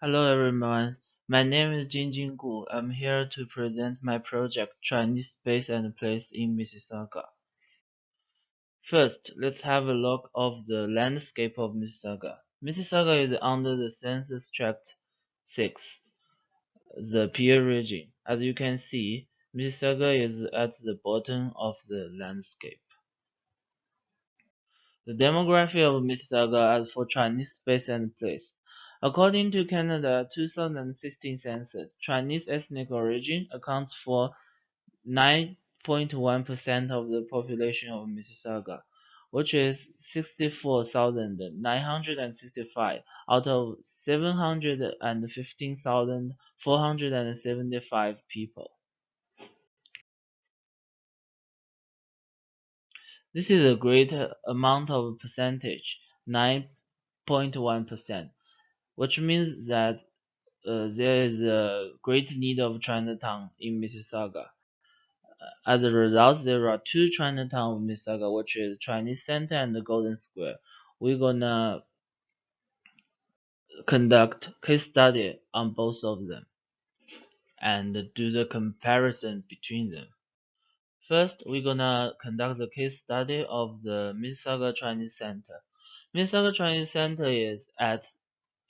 Hello everyone, my name is Jingjing Gu. I'm here to present my project Chinese Space and Place in Mississauga. First, let's have a look of the landscape of Mississauga. Mississauga is under the Census Tract 6, the Pierre region. As you can see, Mississauga is at the bottom of the landscape. The demography of Mississauga as for Chinese space and place. According to Canada 2016 census, Chinese ethnic origin accounts for 9.1% of the population of Mississauga, which is 64,965 out of 715,475 people. This is a great amount of percentage, 9.1%, which means that there is a great need of Chinatown in Mississauga. As a result, there are two Chinatown in Mississauga, which is Chinese Center and the Golden Square. We're gonna conduct case study on both of them and do the comparison between them. First, we're gonna conduct the case study of the Mississauga Chinese Center. Mississauga Chinese Center is at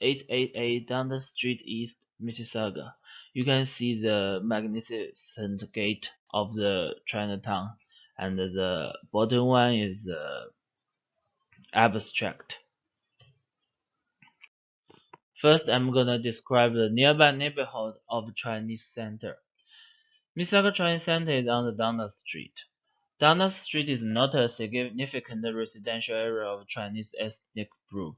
888 Dundas Street East, Mississauga. You can see the magnificent gate of the Chinatown, and the bottom one is abstract. First, I'm gonna describe the nearby neighborhood of Chinese Center. Mississauga Chinese Center is on the Dundas Street. Dundas Street is not a significant residential area of Chinese ethnic group.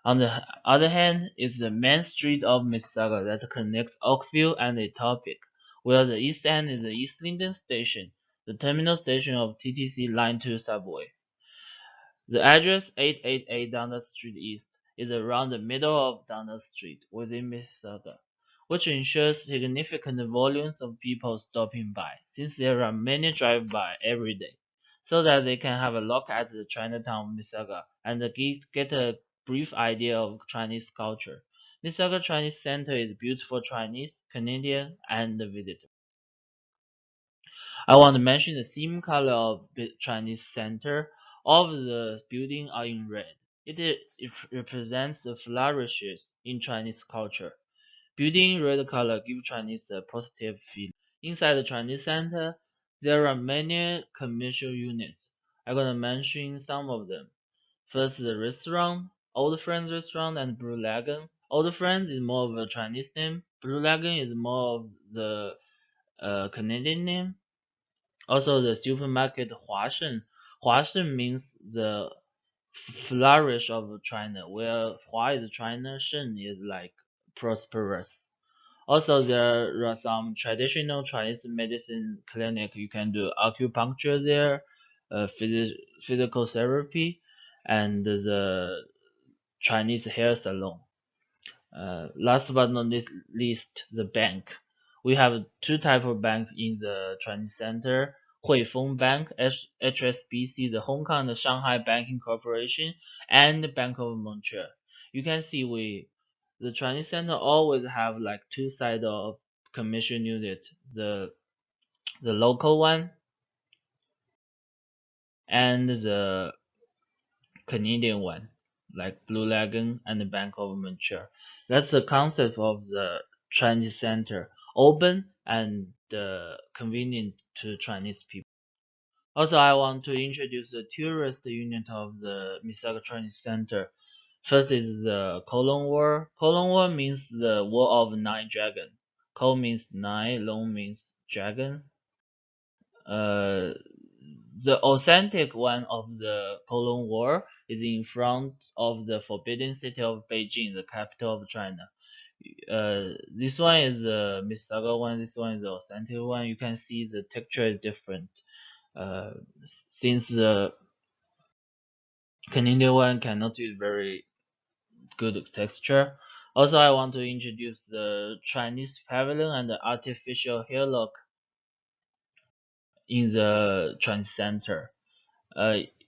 On the other hand, is the main street of Mississauga that connects Oakville and Etobicoke, where the east end is the East Linden Station, the terminal station of TTC Line 2 subway. The address 888 Dundas Street East is around the middle of Dundas Street within Mississauga, which ensures significant volumes of people stopping by, since there are many drive-by every day, so that they can have a look at the Chinatown of Mississauga and get a brief idea of Chinese culture. Mississauga Chinese Center is built for Chinese, Canadian, and the visitor. I want to mention the theme color of the Chinese Center. All of the buildings are in red. It represents the flourishes in Chinese culture. Building in red color give Chinese a positive feeling. Inside the Chinese Center, there are many commercial units. I'm gonna mention some of them. First, the restaurant, Old Friends Restaurant and Blue Lagoon. Old Friends is more of a Chinese name. Blue Lagoon is more of the Canadian name. Also, the supermarket Huashen. Huashen means the flourish of China, where Hua is China, Shen is like prosperous. Also, there are some traditional Chinese medicine clinic. You can do acupuncture there, physical therapy, and the Chinese hair salon. Last but not least, the bank. We have two type of bank in the Chinese Center. Huifeng Bank, HSBC, the Hong Kong and Shanghai Banking Corporation, and the Bank of Montreal. You can see the Chinese Center always have like two sides of commission unit. The local one and the Canadian one, like Blue Lagoon and the Bank of Montreal. That's the concept of the Chinese Center, open and convenient to Chinese people. Also, I want to introduce the tourist unit of the Mississauga Chinese Center. First is the Colon Wall. Colon Wall means the Wall of Nine Dragon. Kol means nine, Long means dragon. Uh, the authentic one of the Colon Wall is in front of the Forbidden City of Beijing, the capital of China. This one is the Mississauga one. This one is the authentic one. You can see the texture is different. Uh, since the Canadian one cannot use very good texture. Also, I want to introduce the Chinese pavilion and the artificial hillock in the Chinese Center.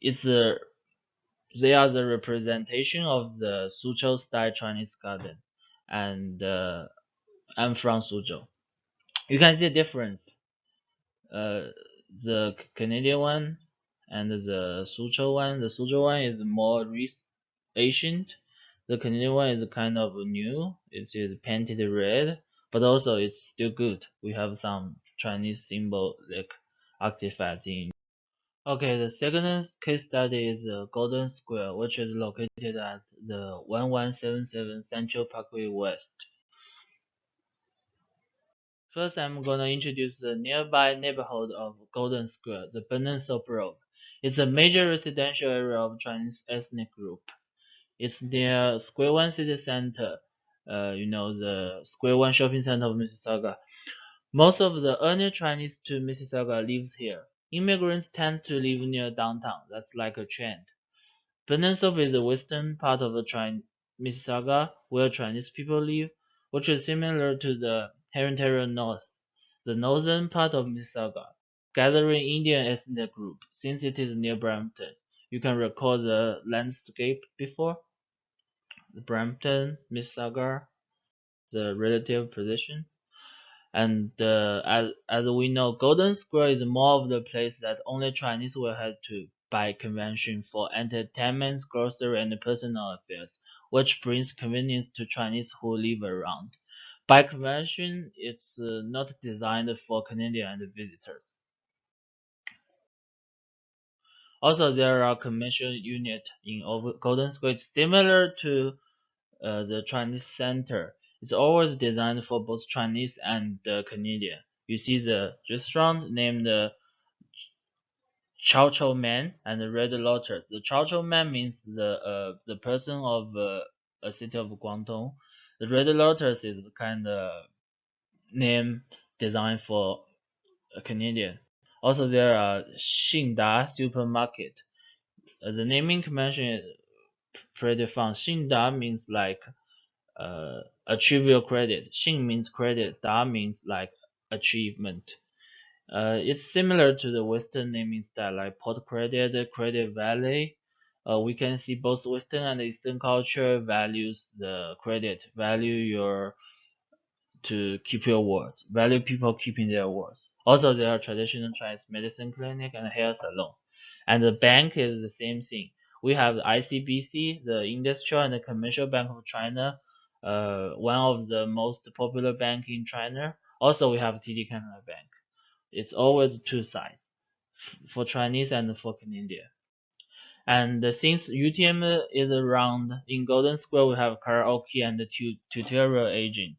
It's a They are the representation of the Suzhou style Chinese garden, and I'm from Suzhou. You can see a difference. Uh, the Canadian one and the Suzhou one. The Suzhou one is more ancient. The Canadian one is kind of new. It is painted red, but also it's still good. We have some Chinese symbol like artifacts in. Okay, the second case study is the Golden Square, which is located at the 1177 Central Parkway West. First, I'm gonna introduce the nearby neighborhood of Golden Square, the Burnensop Road. It's a major residential area of Chinese ethnic group. It's near Square One City Center, the Square One shopping center of Mississauga. Most of the early Chinese to Mississauga lives here. Immigrants tend to live near downtown. That's like a trend. Peninsula is the western part of the Mississauga, where Chinese people live, which is similar to the Territorial North, the northern part of Mississauga, gathering Indian ethnic group. Since it is near Brampton, you can recall the landscape before the Brampton, Mississauga, the relative position. And as we know, Golden Square is more of the place that only Chinese will head to by convention for entertainment, grocery, and personal affairs, which brings convenience to Chinese who live around. By convention, it's not designed for Canadian and visitors. Also, there are commercial units in Golden Square similar to the Chinese Center. It's always designed for both Chinese and Canadian. You see the restaurant named Chow Chow Man and the Red Lotus. The Chow Chow Man means the person of a city of Guangdong. The Red Lotus is the kind of name designed for a Canadian. Also, there are Xingda supermarket. The naming convention is pretty fun. Xingda means like a trivial credit. Xing means credit. Da means like achievement. It's similar to the Western naming style like Port Credit, Credit Valley. We can see both Western and Eastern culture values the credit, value your to keep your words, value people keeping their words. Also, there are traditional Chinese medicine clinic and hair salon, and the bank is the same thing. We have the ICBC, the Industrial and Commercial Bank of China, one of the most popular bank in China. Also, we have TD Canada Bank. It's always two sides for Chinese and for Canadian. And since UTM is around in Golden Square, we have karaoke and tutorial agent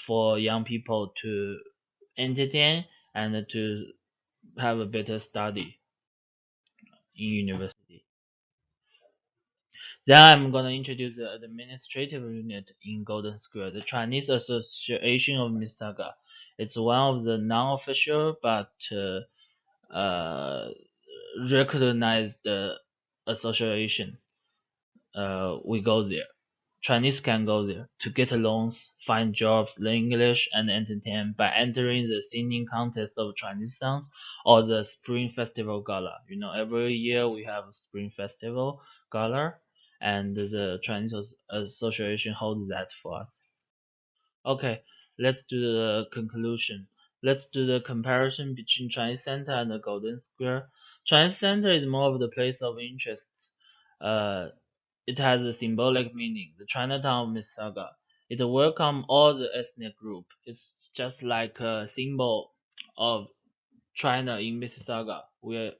for young people to entertain and to have a better study in university. Then I'm gonna introduce the administrative unit in Golden Square, the Chinese Association of Mississauga. It's one of the non-official but uh, recognized association. We go there. Chinese can go there to get loans, find jobs, learn English, and entertain by entering the singing contest of Chinese songs or the Spring Festival Gala. Every year we have a Spring Festival Gala, and the Chinese Association holds that for us. Okay, let's do the conclusion. Let's do the comparison between Chinese Center and the Golden Square. Chinese Center is more of the place of interests. Uh, it has a symbolic meaning. The Chinatown of Mississauga. It welcomes all the ethnic group. It's just like a symbol of China in Mississauga. We're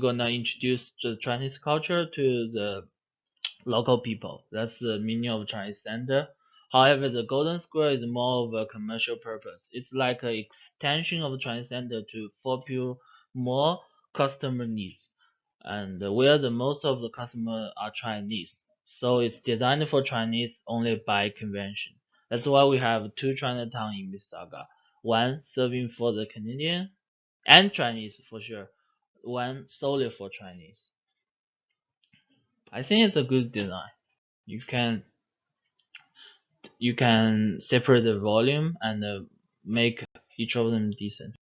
gonna introduce the Chinese culture to the local people. That's the meaning of Chinese Center. However, the Golden Square is more of a commercial purpose. It's like an extension of Chinese Center to fulfill more customer needs, and where the most of the customers are Chinese. So it's designed for Chinese only by convention. That's why we have two Chinatown in Mississauga. One serving for the Canadian and Chinese for sure. One solely for Chinese. I think it's a good design. You can you can separate the volume and make each of them decent.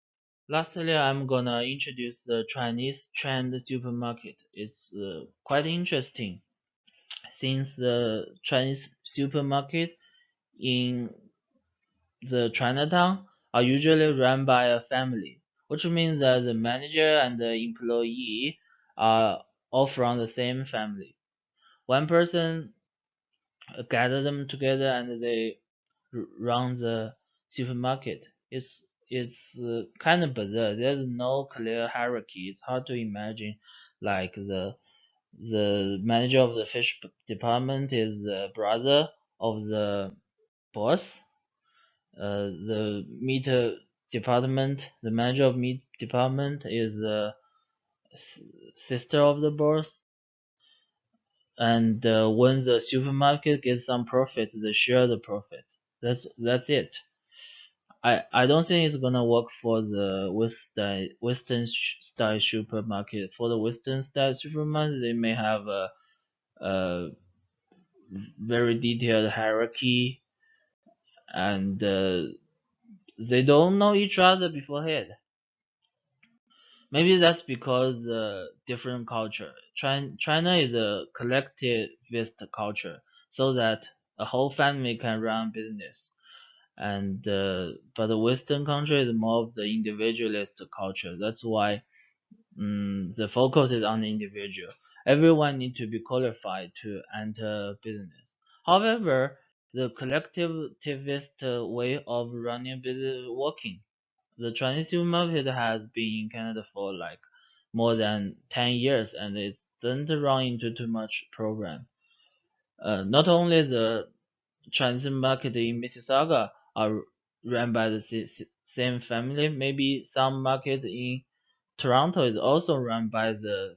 Lastly, I'm gonna introduce the Chinese trend supermarket. It's quite interesting. since the Chinese supermarket in the Chinatown are usually run by a family, which means that the manager and the employee are all from the same family. One person gather them together and they run the supermarket. It's kind of bizarre. There's no clear hierarchy. It's hard to imagine like the manager of the fish department is the brother of the boss. The meat department, the manager of meat department is the sister of the boss. And when the supermarket gets some profit, they share the profit. That's it. I don't think it's gonna work for the Western style supermarket. For the Western style supermarket, they may have a very detailed hierarchy, and they don't know each other beforehand. Maybe that's because different culture. China is a collectivist culture, so that a whole family can run business. And but the Western country is more of the individualist culture. That's why the focus is on the individual. Everyone needs to be qualified to enter business. However, the collectivist way of running business is working. The Chinese supermarket has been in Canada for like more than 10 years and it doesn't run into too much program. Not only the Chinese market in Mississauga are run by the same family, maybe some market in Toronto is also run by the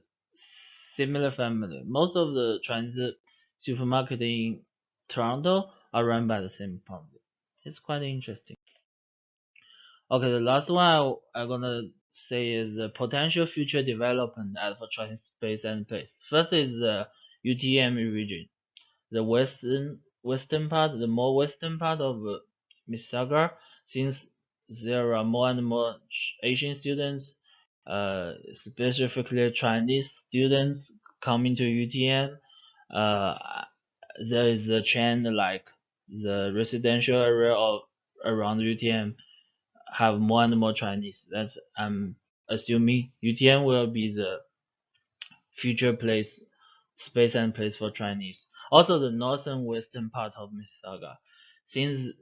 similar family. Most of the Chinese supermarket in Toronto are run by the same family. It's quite interesting. Okay, the last one I'm gonna say is the potential future development for Chinese space and place. First is the UTM region, the western part, the more western part of Mississauga, since there are more and more Asian students, specifically Chinese students coming to UTM. Uh, there is a trend like the residential area of around UTM have more and more Chinese. That's I'm assuming UTM will be the future place, space and place for Chinese. Also, the northern western part of Mississauga, since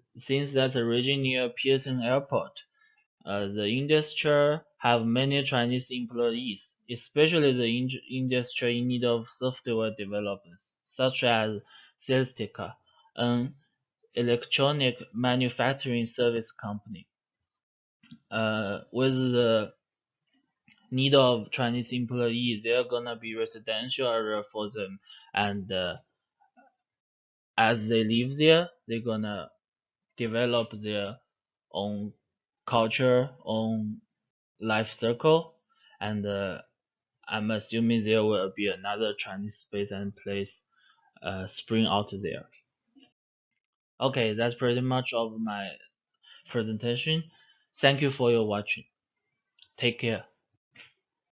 that's a region near Pearson Airport, the industry have many Chinese employees, especially the industry in need of software developers, such as Celtica, an electronic manufacturing service company. With the need of Chinese employees, they're gonna be residential area for them, and as they live there, they're gonna develop their own culture, own life circle, and I'm assuming there will be another Chinese space and place spring out there. Okay, that's pretty much of my presentation. Thank you for your watching. Take care.